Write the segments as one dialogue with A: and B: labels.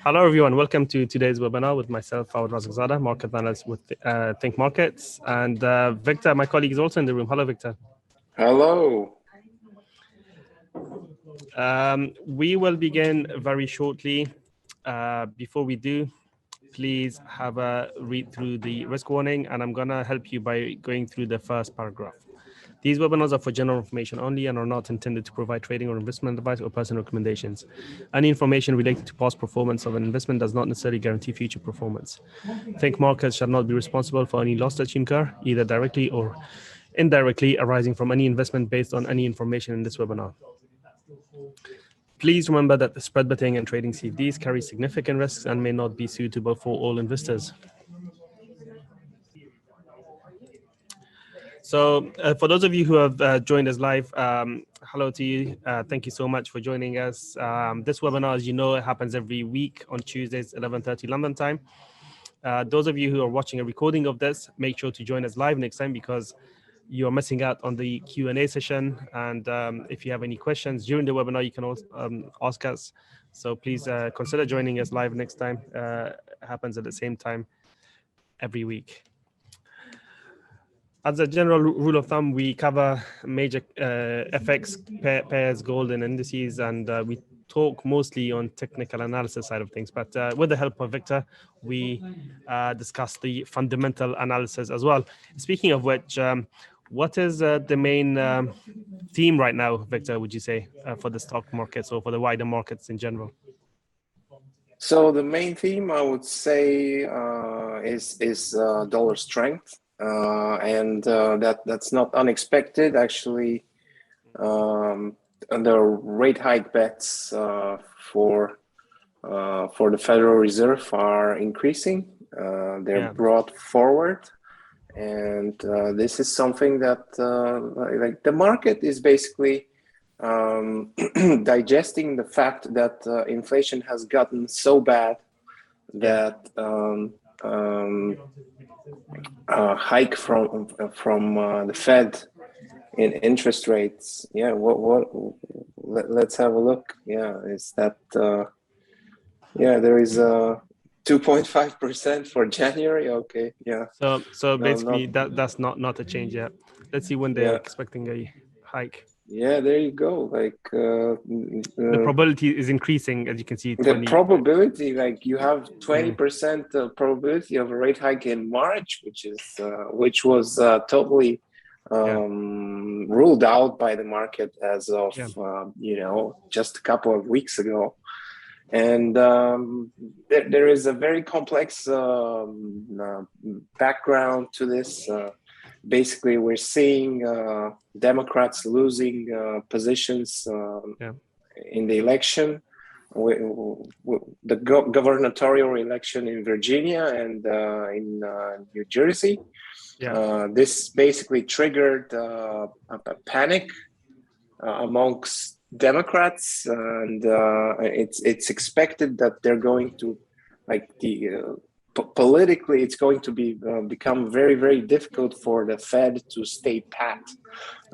A: Hello, everyone. Welcome to today's webinar with myself, Fawad Razaqzada, market analyst with Think Markets. And Victor, my colleague, is also in the room. Hello, Victor.
B: Hello.
A: We will begin very shortly. Before we do, please have a read through the risk warning, and I'm going to help you by going through the first paragraph. These webinars are for general information only and are not intended to provide trading or investment advice or personal recommendations. Any information related to past performance of an investment does not necessarily guarantee future performance. Think Markets shall not be responsible for any loss that you incur, either directly or indirectly arising from any investment based on any information in this webinar. Please remember that the spread betting and trading CFDs carry significant risks and may not be suitable for all investors. So for those of you who have joined us live, hello to you. Thank you so much for joining us. This webinar, as you know, it happens every week on Tuesdays, 11:30 London time. Those of you who are watching a recording of this, make sure to join us live next time because you're missing out on the Q&A session. And if you have any questions during the webinar, you can also ask us. So please consider joining us live next time. It happens at the same time every week. As a general rule of thumb, we cover major FX pairs, gold, and indices, and we talk mostly on technical analysis side of things. But with the help of Victor, we discuss the fundamental analysis as well. Speaking of which, what is the main theme right now, Victor, would you say, for the stock markets or for the wider markets in general?
B: So the main theme, I would say, is dollar strength. And that's not unexpected. Actually, the rate hike bets for the Federal Reserve are increasing. They're brought forward, and this is something that like the market is basically digesting the fact that inflation has gotten so bad that hike from the Fed in interest rates. Yeah, let's have a look. Yeah, is that there is a 2.5% for January. Okay, yeah.
A: So basically that's not a change yet. Let's see when they're expecting a hike.
B: Yeah, there you go. Like
A: the probability is increasing, as you can see.
B: The probability, like you have 20% probability of a rate hike in March, which was totally ruled out by the market as of just a couple of weeks ago. And there is a very complex background to this. Basically, we're seeing Democrats losing positions in the election, the gubernatorial election in Virginia and in New Jersey. This basically triggered a panic amongst Democrats, and it's expected that they're going to, politically, it's going to become very, very difficult for the Fed to stay pat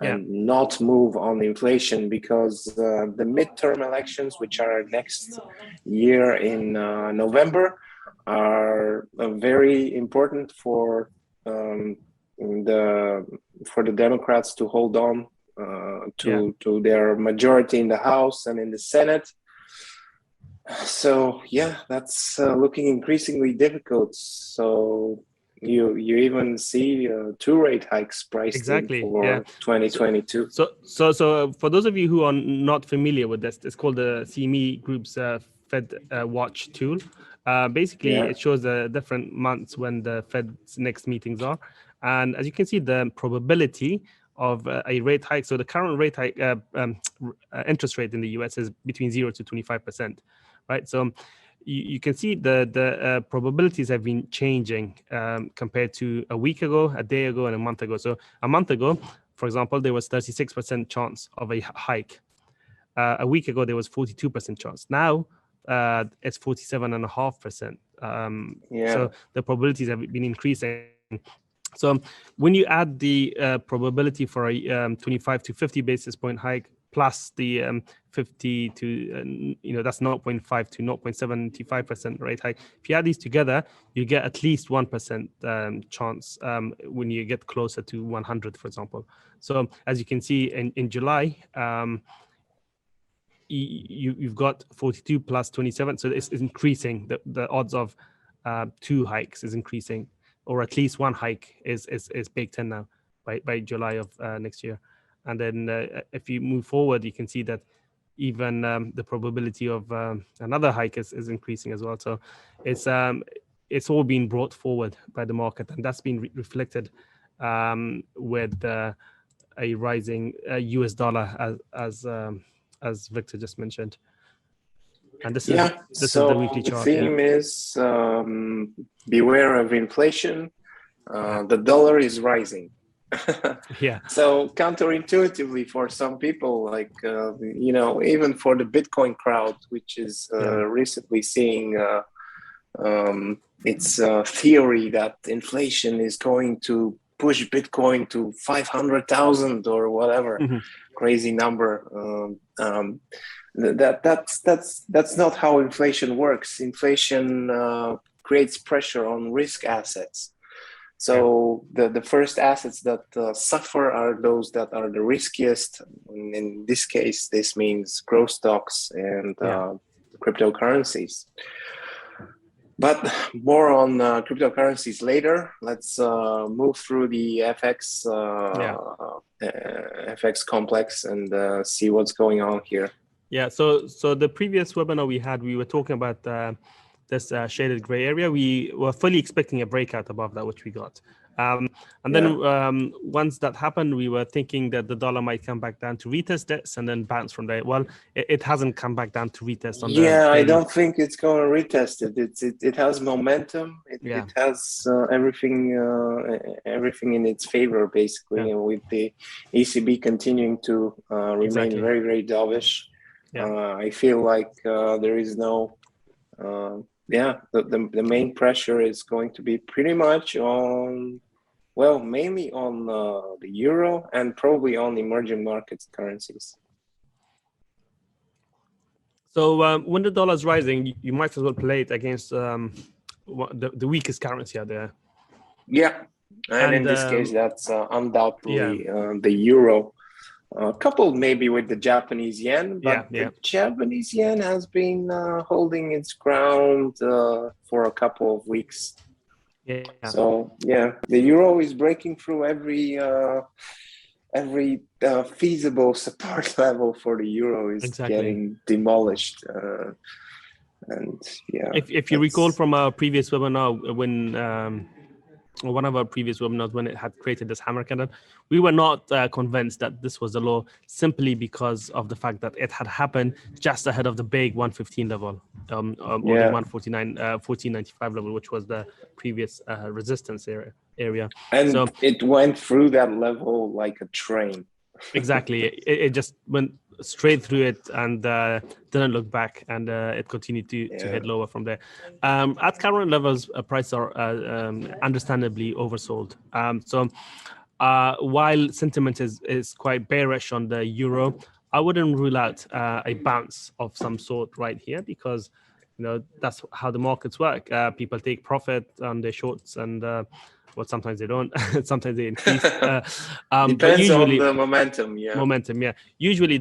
B: and not move on inflation, because the midterm elections, which are next year in November, are very important for the Democrats to hold on to their majority in the House and in the Senate. So that's looking increasingly difficult. So you even see 2 rate hikes priced in for 2022.
A: So for those of you who are not familiar with this, it's called the CME Group's Fed Watch tool. Basically, it shows the different months when the Fed's next meetings are, and as you can see, the probability of a rate hike. So the current rate hike interest rate in the US is between 0 to 25%. Right, so you can see the probabilities have been changing compared to a week ago, a day ago, and a month ago. So a month ago, for example, there was 36% chance of a hike. A week ago, there was 42% chance. Now it's 47.5%. So the probabilities have been increasing. So when you add the probability for a 25 to 50 basis point hike plus the 50 to that's 0.5 to 0.75% rate hike. If you add these together, you get at least 1% chance when you get closer to 100, for example. So as you can see in July, you've got 42 plus 27, so it's increasing. The odds of 2 hikes is increasing, or at least 1 hike is baked in now by July of next year. And then if you move forward, you can see that even the probability of another hike is increasing as well. So it's all being brought forward by the market, and that's been reflected with a rising US dollar, as Victor just mentioned. And this is the weekly chart.
B: The theme is beware of inflation. The dollar is rising.
A: Yeah.
B: So counterintuitively for some people, like even for the Bitcoin crowd, which is recently seeing its theory that inflation is going to push Bitcoin to 500,000 or whatever crazy number. That's not how inflation works. Inflation creates pressure on risk assets. So the first assets that suffer are those that are the riskiest. In this case, this means growth stocks and cryptocurrencies. But more on cryptocurrencies later. Let's move through the FX complex and see what's going on here.
A: Yeah. So the previous webinar we had, we were talking about this shaded gray area. We were fully expecting a breakout above that, which we got. And then once that happened, we were thinking that the dollar might come back down to retest this and then bounce from there. Well, it hasn't come back down to retest on
B: I don't think it's going to retest it. It has momentum. It has everything in its favor, basically, with the ECB continuing to remain very, very dovish. I feel like there is no the main pressure is going to be pretty much on, mainly on the euro and probably on emerging markets currencies.
A: So when the dollar is rising, you might as well play it against the weakest currency out there.
B: Yeah, and in this case, that's undoubtedly the euro. Coupled maybe with the Japanese yen, but the Japanese yen has been holding its ground for a couple of weeks. So the euro is breaking through every feasible support level for the euro is getting demolished.
A: If you recall from our previous webinar, when one of our previous webinars, when it had created this hammer candle, we were not convinced that this was the low, simply because of the fact that it had happened just ahead of the big 115 level, or the 1495 level, which was the previous resistance area.
B: And so it went through that level like a train.
A: Exactly. It just went straight through it and didn't look back, and it continued to head lower from there. At current levels, prices are understandably oversold. So while sentiment is quite bearish on the euro, I wouldn't rule out a bounce of some sort right here, because that's how the markets work. People take profit on their shorts, and sometimes they don't. Sometimes they increase.
B: Depends on the momentum.
A: Momentum. Usually,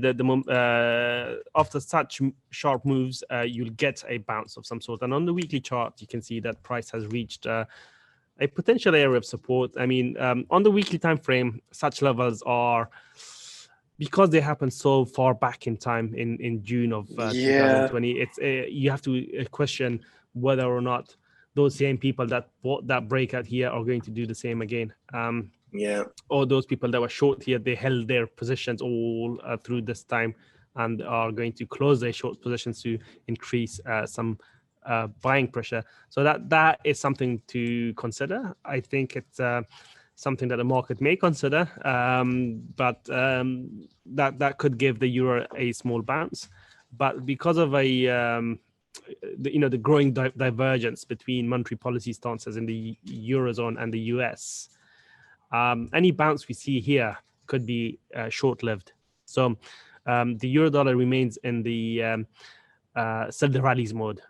A: after such sharp moves, you'll get a bounce of some sort. And on the weekly chart, you can see that price has reached a potential area of support. I mean, on the weekly time frame, such levels are, because they happen so far back in time, in June of 2020. It's you have to question whether or not those same people that bought that breakout here are going to do the same again. Or those people that were short here, they held their positions all through this time and are going to close their short positions to increase some buying pressure. So that is something to consider. I think it's something that the market may consider, but that could give the euro a small bounce. But because of the growing divergence between monetary policy stances in the Eurozone and the US, any bounce we see here could be short-lived. So the euro dollar remains in the sell the rallies mode,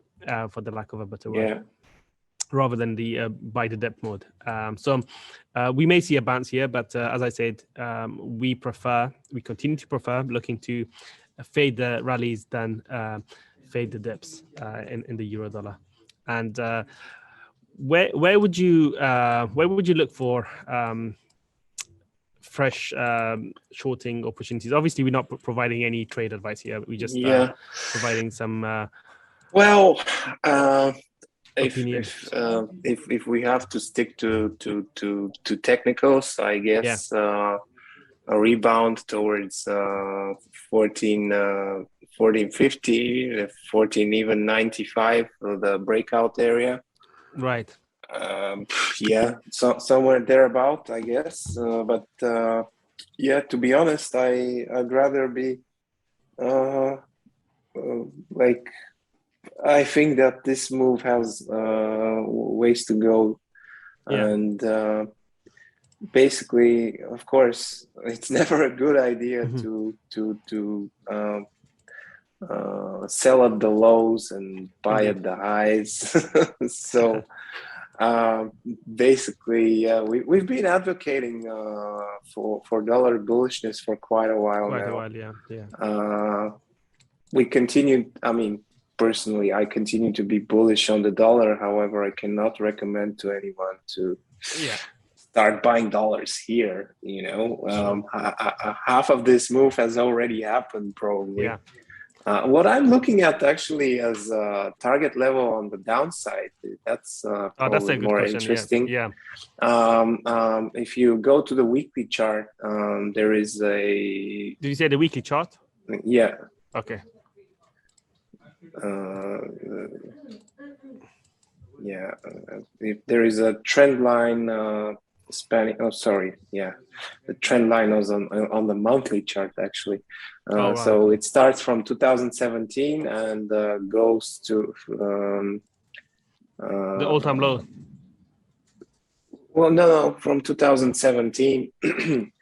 A: for the lack of a better word.
B: Yeah.
A: Rather than the buy the dip mode. So we may see a bounce here, but as I said, we continue to prefer looking to fade the rallies than fade the dips in the euro dollar. And where would you look for fresh shorting opportunities? Obviously, we're not providing any trade advice here. We just providing some
B: well.
A: opinion.
B: If we have to stick to technicals, I guess a rebound towards 1450, 14 even 95, the breakout area.
A: Right.
B: So somewhere thereabout, I guess. But to be honest, I'd rather be like. I think that this move has ways to go, and basically, of course, it's never a good idea to sell at the lows and buy at the highs. So basically, we've been advocating for dollar bullishness for quite a while now. We continue. I mean. Personally, I continue to be bullish on the dollar. However, I cannot recommend to anyone to start buying dollars here. Half of this move has already happened, probably. What I'm looking at actually as a target level on the downside, that's probably more interesting. If you go to the weekly chart, there is a...
A: Did you say the weekly chart?
B: Yeah.
A: Okay.
B: If there is a trend line spanning. Oh, sorry. Yeah, the trend line was on the monthly chart actually. So it starts from 2017 and goes to
A: the all-time low.
B: Well, no, from 2017.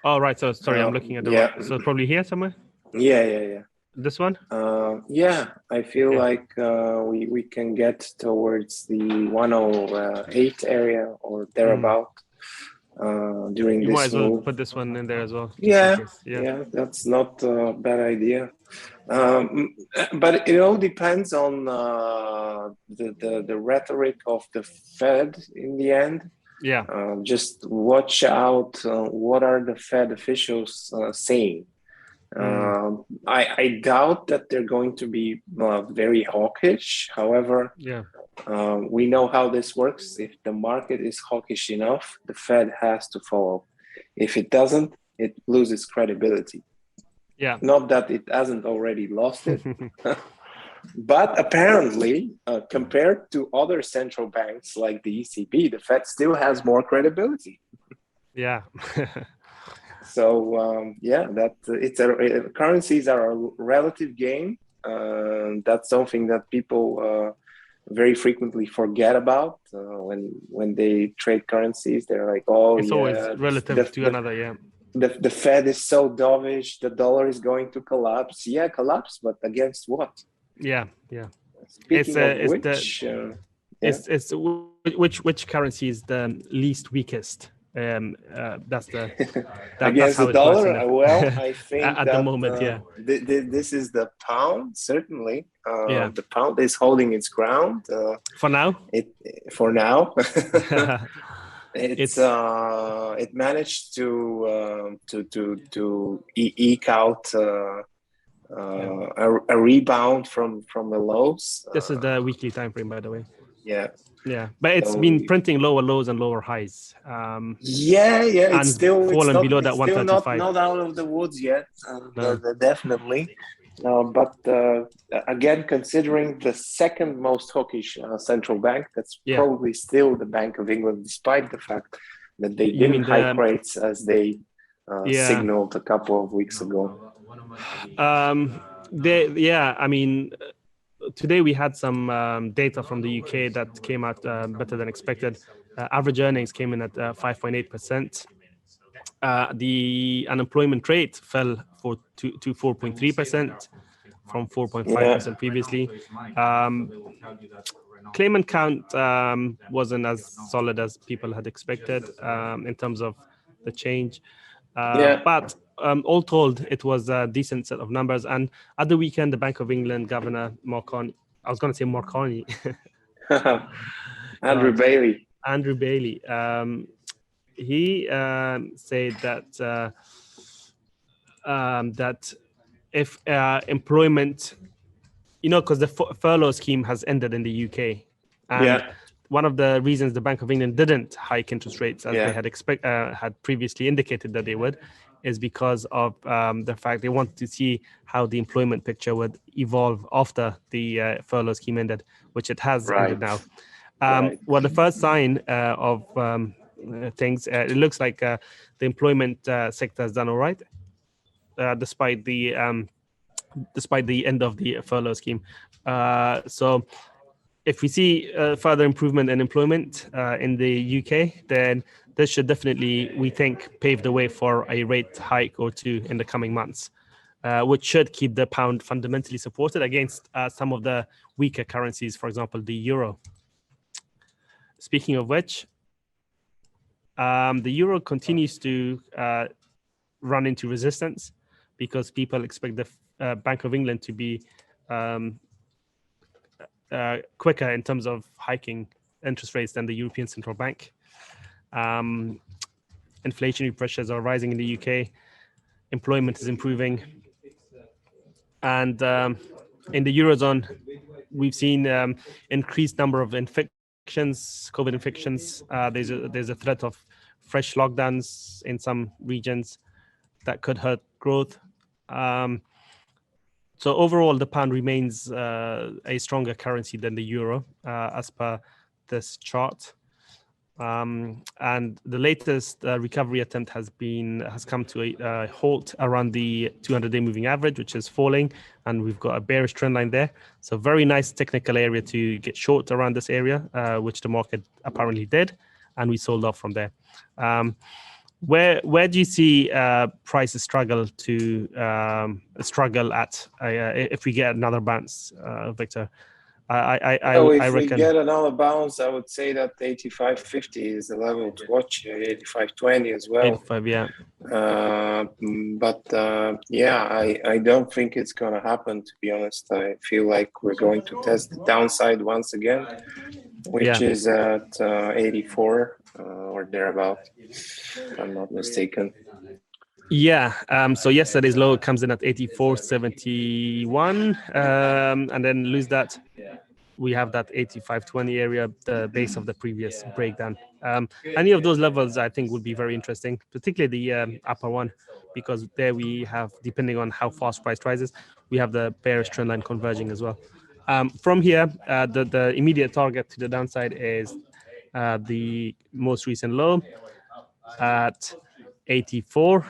A: Oh, right. So sorry, I'm looking at the right. So probably here somewhere.
B: Yeah.
A: This one?
B: I feel like we can get towards the 108 area or thereabout during
A: you
B: this
A: might as well
B: move.
A: put this one in there as well.
B: Yeah, that's not a bad idea. But it all depends on the rhetoric of the Fed in the end.
A: Yeah.
B: Just watch out. What are the Fed officials saying? I doubt that they're going to be very hawkish. However, we know how this works. If the market is hawkish enough, the Fed has to follow. If it doesn't, it loses credibility.
A: Yeah.
B: Not that it hasn't already lost it, but apparently, compared to other central banks like the ECB, the Fed still has more credibility.
A: Yeah.
B: So currencies are a relative game. That's something that people very frequently forget about when they trade currencies. They're like,
A: it's always relative to another. Yeah.
B: The Fed is so dovish. The dollar is going to collapse. Yeah, collapse, but against what?
A: Yeah.
B: Speaking
A: which currency is the least weakest? That's
B: against the dollar. Well, I think
A: at the moment,
B: this is the pound. Certainly, the pound is holding its ground
A: for now.
B: It managed to eke out a rebound from the lows.
A: This is the weekly time frame, by the way.
B: Yeah,
A: but it's been printing lower lows and lower highs.
B: It's still
A: fallen below that
B: 135. Not out of the woods yet, definitely. But again, considering the second most hawkish central bank, that's probably still the Bank of England, despite the fact that they didn't hike rates as they signaled a couple of weeks ago.
A: Today we had some data from the UK that came out better than expected. Average earnings came in at 5.8%. the unemployment rate fell to 4.3% from 4.5% previously. Claimant count wasn't as solid as people had expected in terms of the change. But all told, it was a decent set of numbers. And at the weekend, the Bank of England Governor Marconi, I was going to say Marconi.
B: Andrew Bailey.
A: He said that that if employment, because the furlough scheme has ended in the UK, and one of the reasons the Bank of England didn't hike interest rates as they had previously indicated that they would, is because of the fact they wanted to see how the employment picture would evolve after the furlough scheme ended, which it has ended now. Well, the first sign of things, it looks like the employment sector has done all right, despite the end of the furlough scheme. So if we see further improvement in employment in the UK, then this should definitely, we think, pave the way for a rate hike or two in the coming months, which should keep the pound fundamentally supported against some of the weaker currencies, for example, the euro. Speaking of which, the euro continues to run into resistance because people expect the Bank of England to be quicker in terms of hiking interest rates than the European Central Bank. Inflationary pressures are rising in the UK. Employment is improving. And in the Eurozone, we've seen increased number of COVID infections. There's a threat of fresh lockdowns in some regions that could hurt growth. So overall, the pound remains a stronger currency than the euro, as per this chart. And the latest recovery attempt has come to a halt around the 200-day moving average, which is falling, and we've got a bearish trend line there. So very nice technical area to get short around this area, which the market apparently did, and we sold off from there. Where do you see prices struggle at if we get another bounce, Victor? I
B: If
A: reckon
B: we get another bounce, I would say that 85.50 is the level to watch. 85.20 as well.
A: 85, yeah.
B: I don't think it's gonna happen. To be honest, I feel like we're going to test the downside once again, which is at 84 or thereabout, if I'm not mistaken.
A: Yeah. So yesterday's low comes in at 84.71, and then lose that. We have that 85.20 area, the base of the previous breakdown. Any of those levels, I think, would be very interesting, particularly the upper one, because there we have, depending on how fast price rises, we have the bearish trend line converging as well. From here, the immediate target to the downside is the most recent low at 84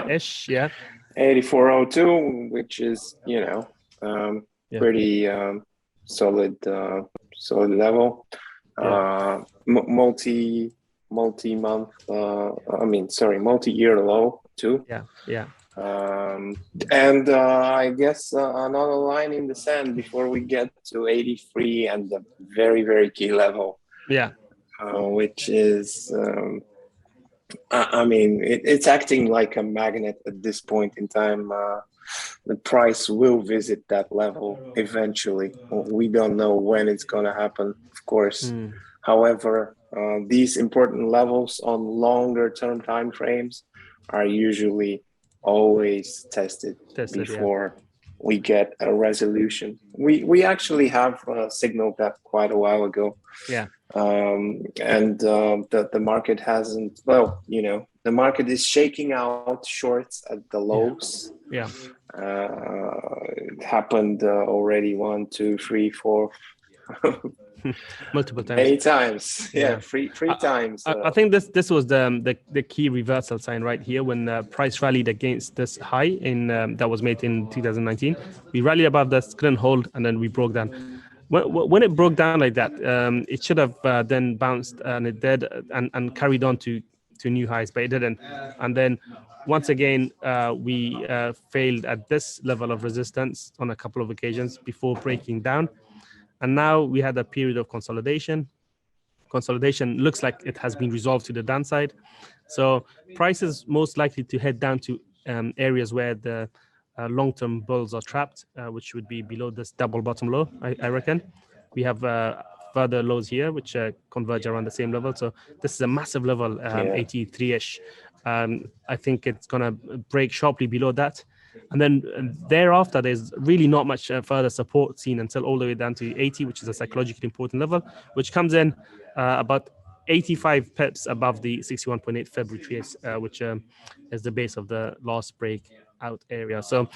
A: ish,
B: 84.02, which is pretty solid level. Multi-year low too. And I guess another line in the sand before we get to 83 and the very, very key level. Which is it's acting like a magnet at this point in time. The price will visit that level eventually. We don't know when it's going to happen, of course. However, these important levels on longer term time frames are usually always tested before we get a resolution. We actually have signaled that quite a while ago. And the market hasn't. Well, the market is shaking out shorts at the lows. It happened already 1, 2, 3, 4.
A: Multiple times.
B: Many times. Three times.
A: I think this was the key reversal sign right here when price rallied against this high that was made in 2019. We rallied above this, couldn't hold, and then we broke down. When it broke down like that, it should have then bounced, and it did, and carried on to to new highs, but it didn't. And then once again, we failed at this level of resistance on a couple of occasions before breaking down. And now we had a period of consolidation. Consolidation looks like it has been resolved to the downside. So price is most likely to head down to areas where the long-term bulls are trapped, which would be below this double bottom low, I reckon. We have further lows here, which converge around the same level. So this is a massive level, 83-ish. I think it's going to break sharply below that. And then thereafter, there's really not much further support seen until all the way down to 80, which is a psychologically important level, which comes in about 85 pips above the 61.8 February trace, which is the base of the last breakout area. So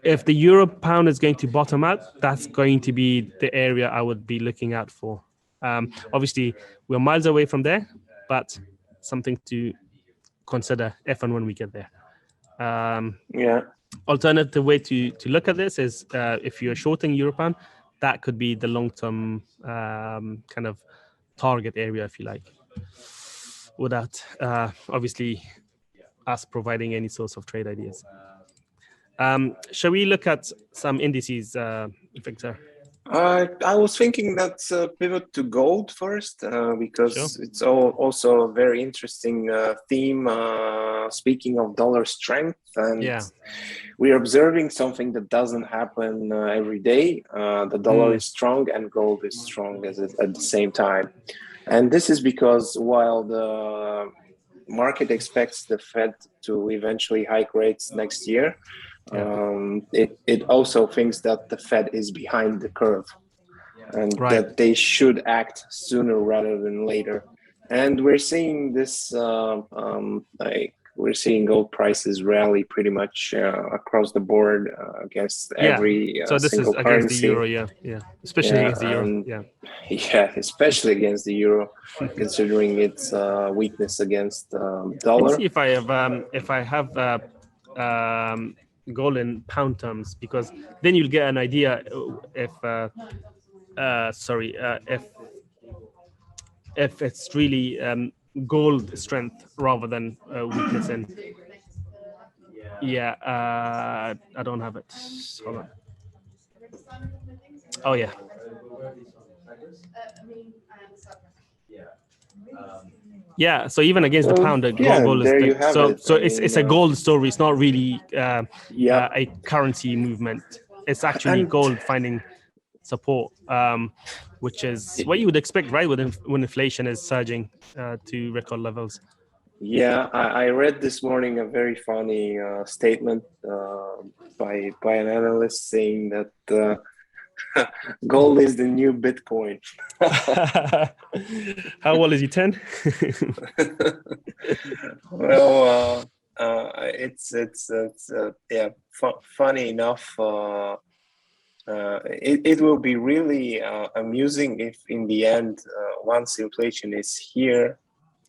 A: if the euro pound is going to bottom out, that's going to be the area I would be looking out for. Obviously, we're miles away from there, but something to consider if and when we get there. Alternative way to look at this is if you're shorting euro pound, that could be the long-term kind of target area, if you like, without obviously us providing any source of trade ideas. Shall we look at some indices, Victor?
B: I was thinking let's pivot to gold first because it's also a very interesting theme. Speaking of dollar strength, and we're observing something that doesn't happen every day. The dollar is strong and gold is strong at the same time. And this is because while the market expects the Fed to eventually hike rates next year, it also thinks that the Fed is behind the curve and that they should act sooner rather than later. And we're seeing this, we're seeing gold prices rally pretty much across the board against every
A: so this
B: single
A: is
B: currency.
A: against the euro, especially against the euro.
B: Especially against the euro, considering its weakness against dollar.
A: Let's see if I have gold in pound terms, because then you'll get an idea if it's really gold strength rather than weakness in. I don't have it. Hold on. Oh yeah. Yeah, so even against the pound, gold is so it's a gold story. It's not really a currency movement. It's actually gold finding support, which is what you would expect, right? When inflation is surging to record levels.
B: Yeah, I read this morning a very funny statement by an analyst saying that gold is the new Bitcoin.
A: How old is he? 10?
B: Well, it's funny enough. It will be really amusing if in the end, once inflation is here,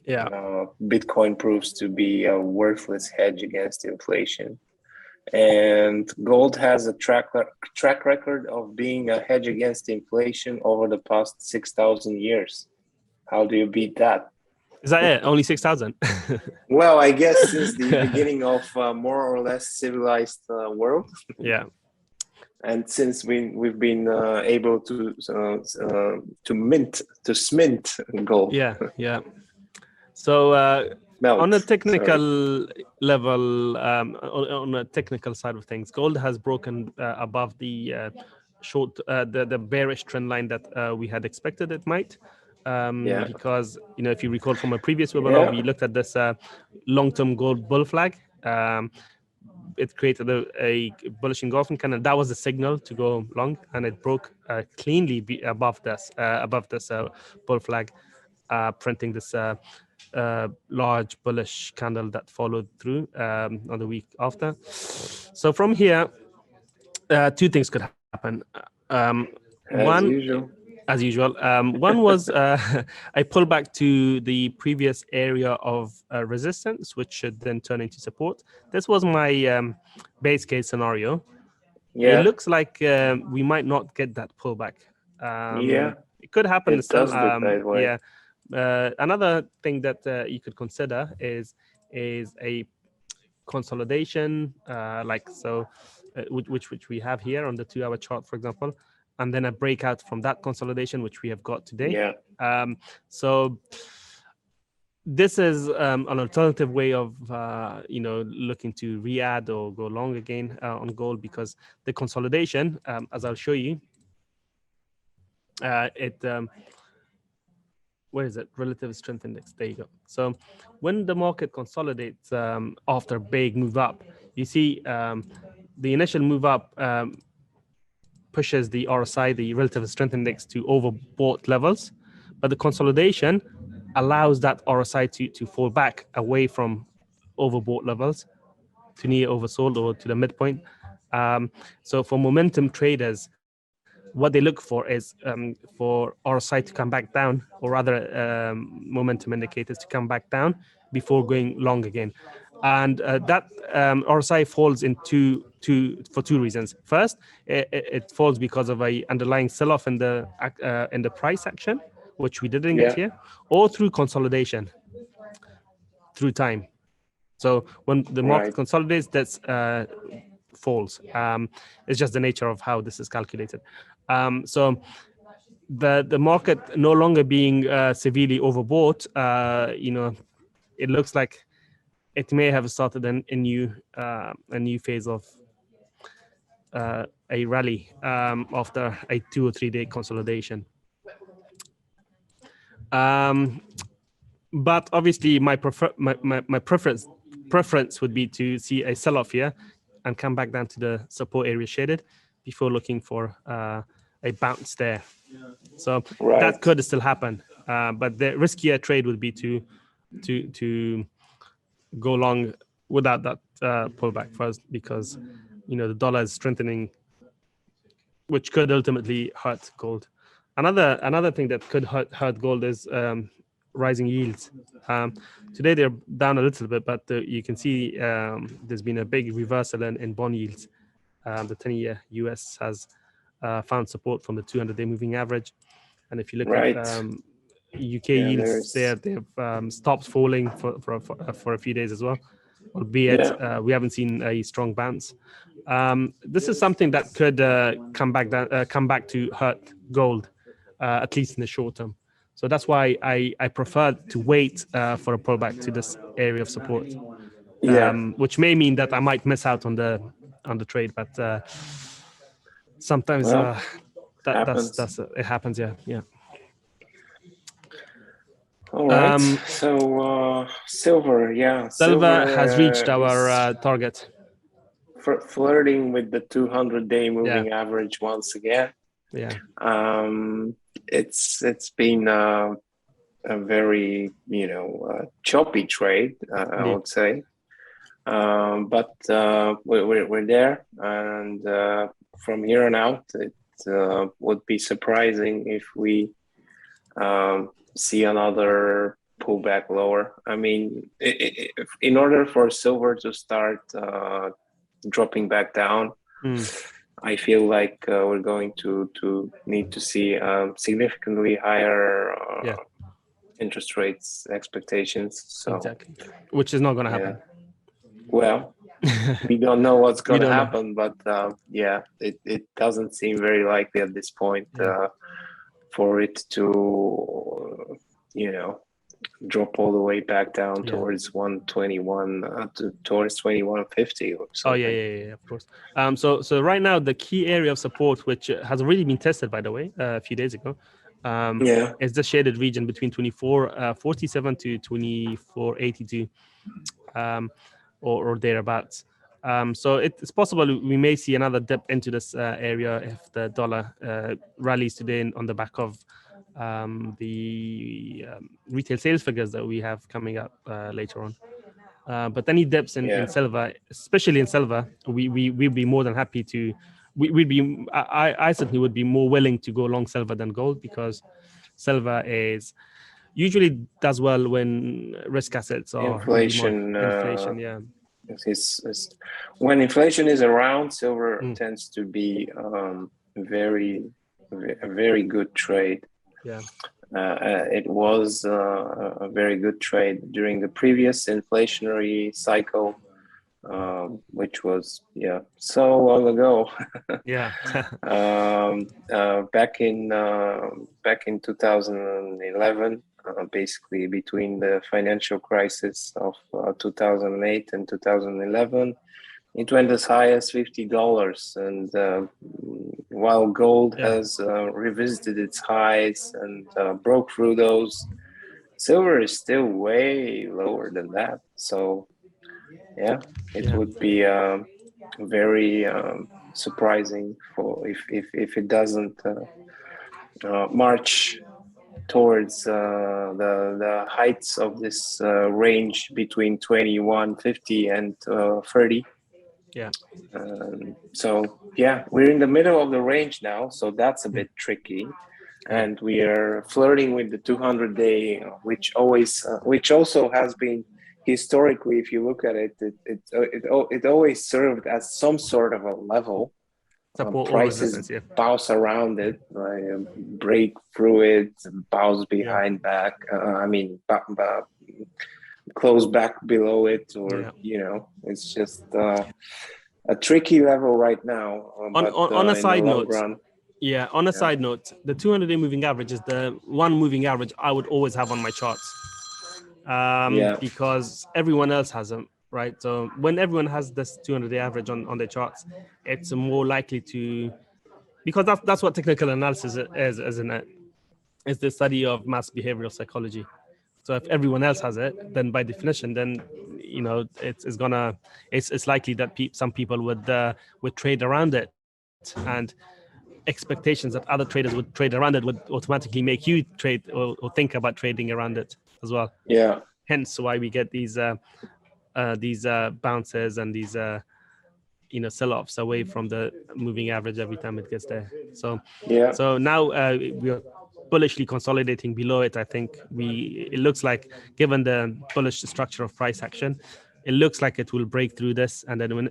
B: Bitcoin proves to be a worthless hedge against inflation. And gold has a track record of being a hedge against inflation over the past 6,000 years. How do you beat that?
A: Is that it? Only 6,000?
B: Well, I guess since the beginning of more or less civilized world.
A: Yeah.
B: And since we've been able to smint gold.
A: Yeah. So on a technical level, on a technical side of things, gold has broken above the the bearish trend line that we had expected it might. Because if you recall from a previous webinar, we looked at this long-term gold bull flag. It created a bullish engulfing kind of. That was the signal to go long, and it broke cleanly above this bull flag, printing this large bullish candle that followed through on the week after. So from here, two things could happen. As usual. One was I pull back to the previous area of resistance, which should then turn into support. This was my base case scenario. It looks like we might not get that pullback. It could happen.
B: It does look that way.
A: Another thing that you could consider is a consolidation, like so, which we have here on the 2-hour chart, for example, and then a breakout from that consolidation, which we have got today.
B: Yeah.
A: So this is an alternative way of looking to re-add or go long again on gold, because the consolidation, as I'll show you, where is it? Relative strength index. There you go. So when the market consolidates after a big move up, you see the initial move up pushes the RSI, the relative strength index, to overbought levels, but the consolidation allows that RSI to fall back away from overbought levels to near oversold or to the midpoint. So for momentum traders, what they look for is for RSI to come back down, or rather momentum indicators to come back down before going long again. And that RSI falls for two reasons. First, it falls because of a underlying sell-off in the price action, which we didn't get here, or through consolidation through time. So when the market consolidates, that's falls. It's just the nature of how this is calculated. So the market no longer being severely overbought, it looks like it may have started a new phase of a rally after a 2 or 3 day consolidation. But obviously, my preference would be to see a sell-off here and come back down to the support area shaded before looking for a bounce there. So that could still happen, but the riskier trade would be to go long without that pullback first, because the dollar is strengthening, which could ultimately hurt gold. Another thing that could hurt gold is rising yields. Today they're down a little bit, but you can see there's been a big reversal in bond yields. The 10-year US has found support from the 200-day moving average, and if you look at UK yields, they've stopped falling for a few days as well, albeit we haven't seen a strong bounce. This is something that could come back to hurt gold, at least in the short term. So that's why I prefer to wait for a pullback to this area of support, which may mean that I might miss out on the trade, but sometimes it happens. Yeah.
B: All right. So silver,
A: silver has reached our target.
B: Flirting with the 200-day moving average once again.
A: Yeah.
B: It's been a very choppy trade, I would say, but we're there, and from here on out, it would be surprising if we see another pullback lower. I mean, in order for silver to start dropping back down, I feel like we're going to need to see significantly higher interest rates expectations. So,
A: exactly, which is not going to happen.
B: Well, we don't know what's going to happen, but it doesn't seem very likely at this point for it to, drop all the way back down towards 121 towards 2150 or something.
A: Oh yeah, of course. So right now the key area of support, which has already been tested, by the way, a few days ago, is the shaded region between 2447 to 2482, or thereabouts. So it's possible we may see another dip into this area if the dollar rallies today on the back of the retail sales figures that we have coming up later on. But any dips in silver, especially in silver, we'd be more than happy to. I certainly would be more willing to go long silver than gold, because silver usually does well when risk assets are
B: inflation.
A: Inflation,
B: when inflation is around, silver tends to be a very good trade.
A: Yeah.
B: It was a very good trade during the previous inflationary cycle, which was so long ago.
A: Yeah.
B: Back in 2011, basically between the financial crisis of 2008 and 2011. It went as high as $50, and while gold has revisited its highs and broke through those, silver is still way lower than that. So, it would be very surprising for if it doesn't march towards the heights of this range between 2150 and 30. So we're in the middle of the range now, so that's a bit tricky, and we are flirting with the 200-day, which also has been historically, if you look at it, it always served as some sort of a level. Prices bounce around it, break through it, bounce behind back. Close back below it, or it's just a tricky level right now.
A: On a side note, side note, the 200-day moving average is the one moving average I would always have on my charts, because everyone else has them, right? So when everyone has this 200-day average on their charts, it's more likely to, because that's what technical analysis is, isn't it? It's the study of mass behavioral psychology. So if everyone else has it, then by definition, then it's likely that some people would trade around it, and expectations that other traders would trade around it would automatically make you trade or think about trading around it as well.
B: Yeah.
A: Hence why we get these bounces and these sell-offs away from the moving average every time it gets there. So now we are bullishly consolidating below it. I think it looks like, given the bullish structure of price action, it looks like it will break through this, and then when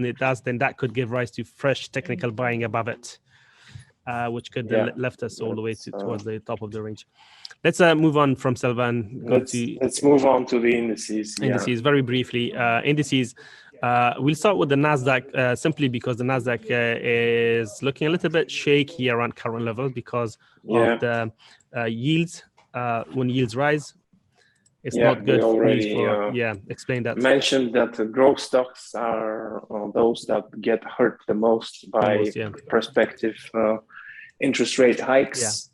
A: it does, then that could give rise to fresh technical buying above it, which could lift us all the way towards the top of the range. Let's move on from silver and
B: let's move on to the indices.
A: Indices very briefly. Indices. We'll start with the Nasdaq, simply because the Nasdaq is looking a little bit shaky around current levels because of the yields. When yields rise, it's not good news for. Explain that.
B: Mentioned that the growth stocks are those that get hurt the most by prospective interest rate hikes.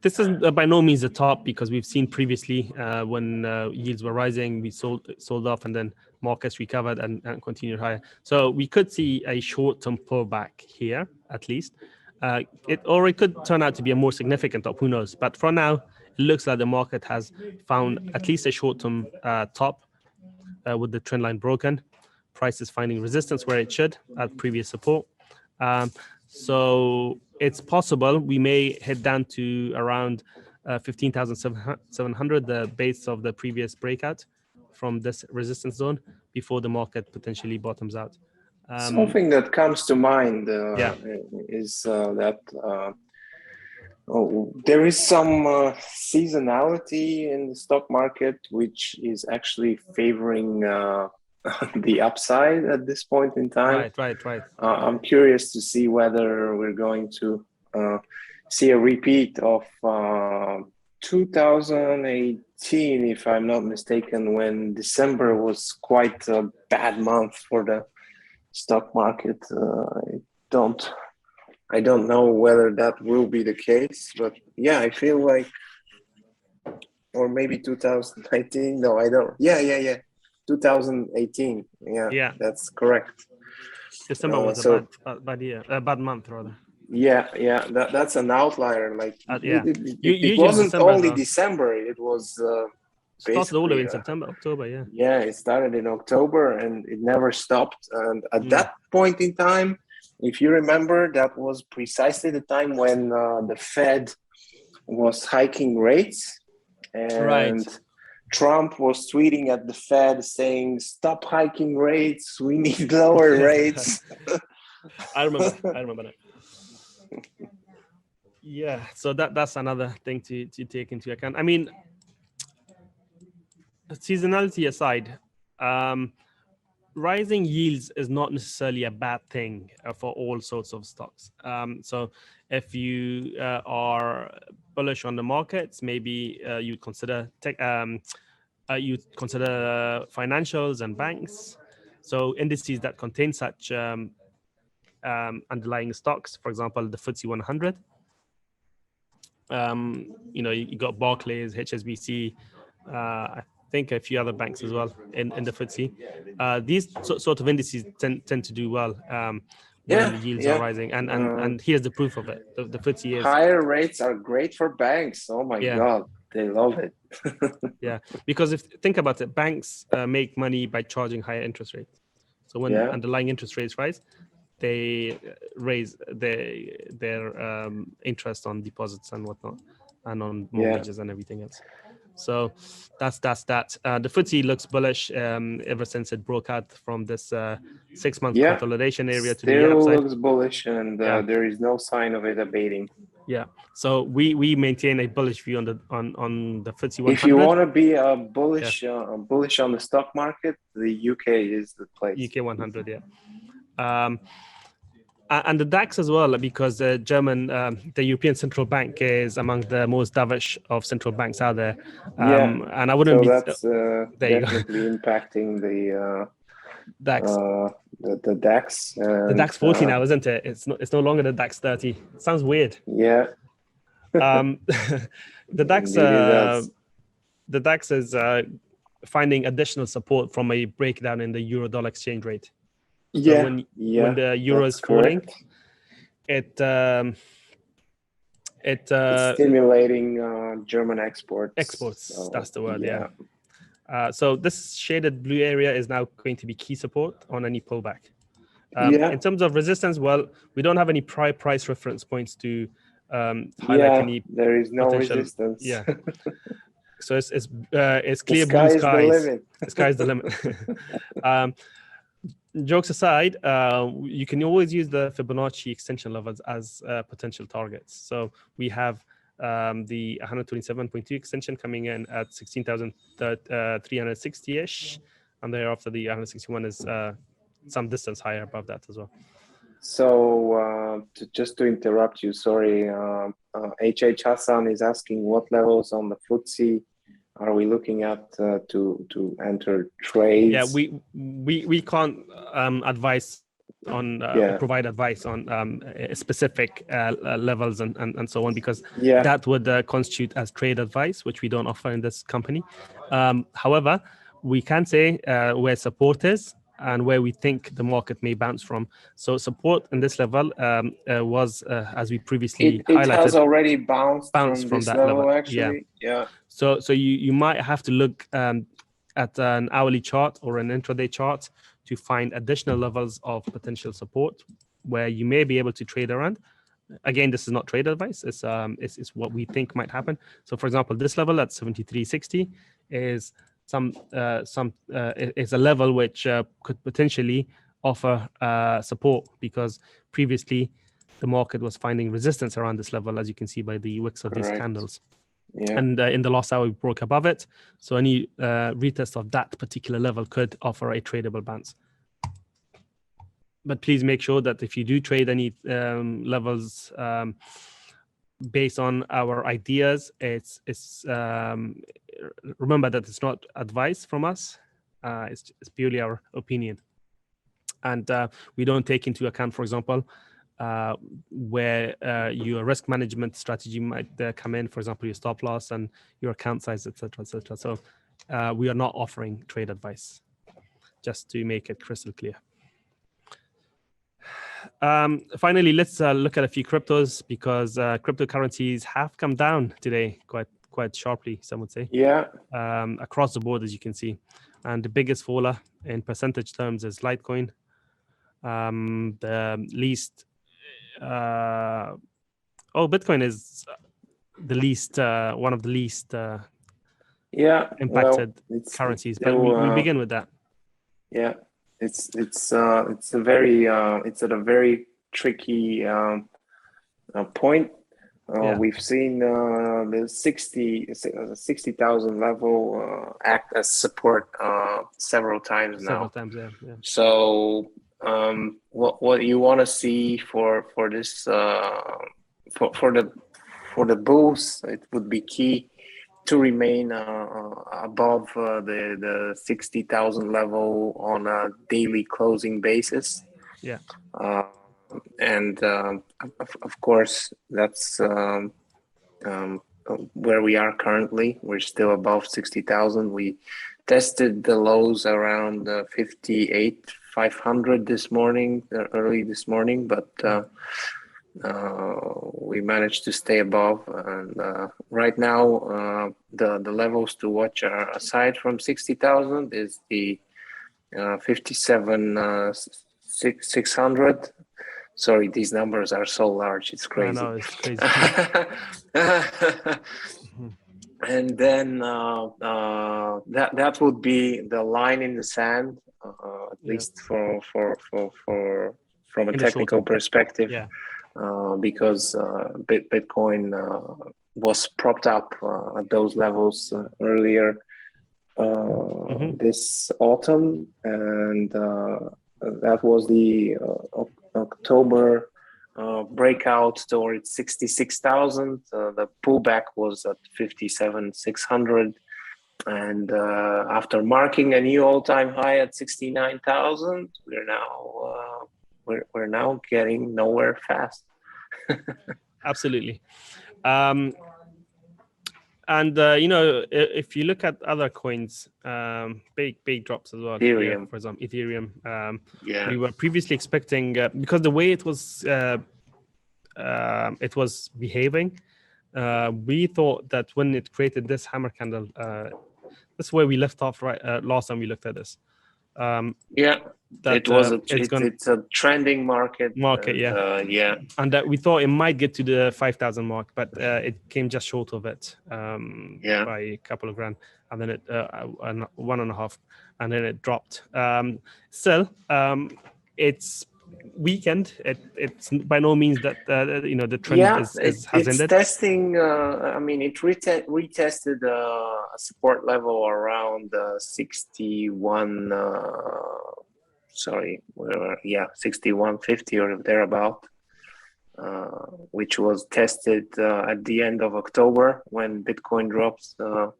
A: This is by no means the top, because we've seen previously when yields were rising, we sold off, and then markets recovered and continued higher. So we could see a short-term pullback here, at least. It could turn out to be a more significant top, who knows? But for now, it looks like the market has found at least a short-term top with the trend line broken. Price is finding resistance where it should at previous support. So it's possible we may head down to around 15,700, the base of the previous breakout from this resistance zone, before the market potentially bottoms out.
B: Something that comes to mind is that there is some seasonality in the stock market, which is actually favoring the upside at this point in time.
A: Right.
B: I'm curious to see whether we're going to see a repeat of 2018, if I'm not mistaken, when December was quite a bad month for the stock market. I don't know whether that will be the case, but I feel like, or maybe 2019. No, I don't. 2018. That's correct.
A: December was a bad month rather.
B: That's an outlier. Like it wasn't
A: December,
B: only December. It was
A: started all the way in September, October.
B: It started in October and it never stopped. And at that point in time, if you remember, that was precisely the time when the Fed was hiking rates, and Trump was tweeting at the Fed saying, "Stop hiking rates. We need lower rates."
A: I remember that. Yeah, so that's another thing to take into account. I mean, seasonality aside, rising yields is not necessarily a bad thing for all sorts of stocks. So if you are bullish on the markets, maybe you'd consider financials and banks. So indices that contain such underlying stocks, for example, the FTSE 100. You got Barclays, HSBC, I think a few other banks as well in the FTSE. These sort of indices tend to do well when yields are rising, and here's the proof of it. The FTSE is
B: higher rates are great for banks. Oh my God, they love it.
A: Yeah, because if think about it, banks make money by charging higher interest rates. So when underlying interest rates rise, they raise their interest on deposits and whatnot, and on mortgages and everything else. So that's that. The FTSE looks bullish ever since it broke out from this 6-month consolidation area to the upside.
B: Still looks bullish, and there is no sign of it abating.
A: Yeah, so we maintain a bullish view on the FTSE 100.
B: If you want to be bullish on the stock market, the UK is the place.
A: UK 100, yeah. And the DAX as well, because the European Central Bank is among the most dovish of central banks out there. And I wouldn't
B: that's definitely impacting the
A: DAX.
B: The DAX.
A: The DAX 40 now, isn't it? It's no longer the DAX 30. It sounds weird.
B: Yeah.
A: The DAX is finding additional support from a breakdown in the euro-dollar exchange rate. So when the euro is falling, it's
B: stimulating German exports.
A: So, that's the word. So this shaded blue area is now going to be key support on any pullback. In terms of resistance, well, we don't have any price reference points to highlight any.
B: There is no
A: potential
B: resistance.
A: Yeah. So it's clear blue skies. The sky's the limit. Jokes aside, you can always use the Fibonacci extension levels as potential targets. So we have the 127.2 extension coming in at 16,360-ish, and thereafter the 161 is some distance higher above that as well.
B: So just to interrupt you, sorry, HH Hassan is asking what levels on the FTSE are we looking at to enter trades?
A: Yeah, we can't advise on provide advice on specific levels and so on, because that would constitute as trade advice, which we don't offer in this company. However, we can say where support is and where we think the market may bounce from. So support in this level was, as we previously highlighted,
B: it has already bounced from that level,
A: actually. Yeah. So you might have to look at an hourly chart or an intraday chart to find additional levels of potential support where you may be able to trade around. Again, this is not trade advice. It's what we think might happen. So, for example, this level at 73.60 is is a level which could potentially offer support, because previously the market was finding resistance around this level, as you can see by the wicks of these candles. Yeah. And in the last hour, we broke above it. So any retest of that particular level could offer a tradable bounce. But please make sure that if you do trade any levels based on our ideas, it's remember that it's not advice from us. It's purely our opinion. And we don't take into account, for example, where your risk management strategy might come in, for example, your stop loss and your account size, etc., etc. So we are not offering trade advice, just to make it crystal clear. Finally, let's look at a few cryptos, because cryptocurrencies have come down today quite sharply, some would say.
B: Yeah.
A: Across the board, as you can see. And the biggest faller in percentage terms is Litecoin. The least Bitcoin is the least one of the least impacted currencies, but we begin with that.
B: Yeah, it's at a very tricky point. We've seen the 60,000 level act as support several times now.
A: Several times, yeah.
B: So what you want to see for this for the bulls, it would be key to remain above the 60,000 level on a daily closing basis.
A: Yeah.
B: And of course, that's where we are currently. We're still above 60,000. We tested the lows around 58,500 this morning, early this morning, but we managed to stay above. And right now, the levels to watch are, aside from 60,000, is the 57,600. Sorry, these numbers are so large. It's crazy.
A: I know, it's crazy.
B: And then that would be the line in the sand, at least from a technical perspective.
A: Yeah.
B: Because Bitcoin was propped up at those levels earlier this autumn, and that was the October breakout towards 66,000. The pullback was at 57,600, and after marking a new all-time high at 69,000, we're now getting nowhere fast.
A: Absolutely. And if you look at other coins, big drops as well.
B: Ethereum,
A: here, for example, Ethereum. We were previously expecting because the way it was behaving, we thought that when it created this hammer candle, that's where we left off last time we looked at this.
B: It's a trending market.
A: And that we thought it might get to the 5,000 mark, but it came just short of it by a couple of grand, and then it 1.5, and then it dropped. Still, it's weekend. It's by no means that the trend has ended.
B: Testing. It retested a support level around 61. 6150 or thereabout, which was tested at the end of October when Bitcoin drops. Well,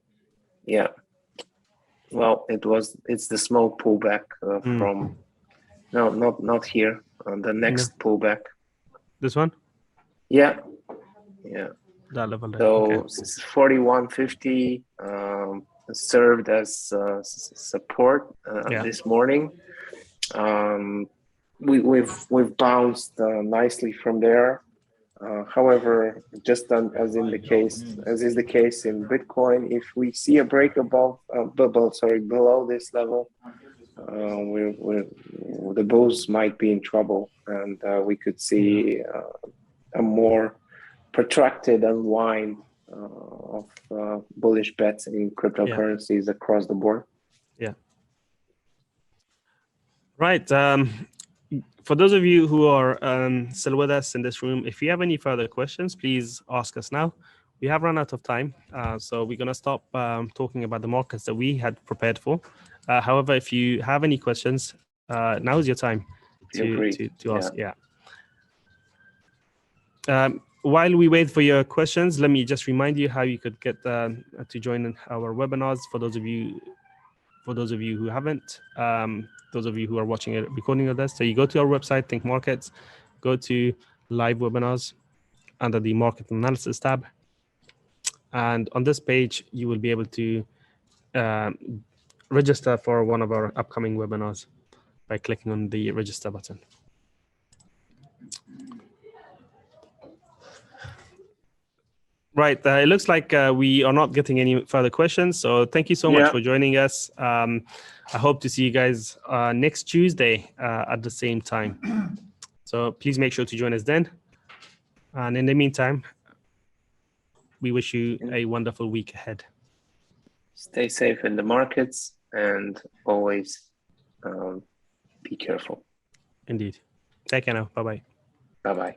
B: it's the small pullback from. No, not here. The next pullback.
A: This one?
B: Yeah.
A: That level.
B: So 4150 served as support this morning. We've bounced nicely from there. However, just as is the case in Bitcoin, if we see a break below this level, the bulls might be in trouble, and we could see a more protracted unwind of bullish bets in cryptocurrencies across the board.
A: Yeah. Right. For those of you who are still with us in this room, if you have any further questions, please ask us now. We have run out of time, so we're going to stop talking about the markets that we had prepared for. However, if you have any questions, now is your time to ask. While we wait for your questions, let me just remind you how you could get to join our webinars. For those of you who haven't, those of you who are watching a recording of this, so you go to our website, Think Markets, go to live webinars under the market analysis tab, and on this page you will be able to register for one of our upcoming webinars by clicking on the register button. Right, it looks like we are not getting any further questions, so thank you so much for joining us. I hope to see you guys next Tuesday at the same time. So please make sure to join us then. And in the meantime, we wish you a wonderful week ahead.
B: Stay safe in the markets and always be careful.
A: Indeed. Take care now. Bye-bye.
B: Bye-bye.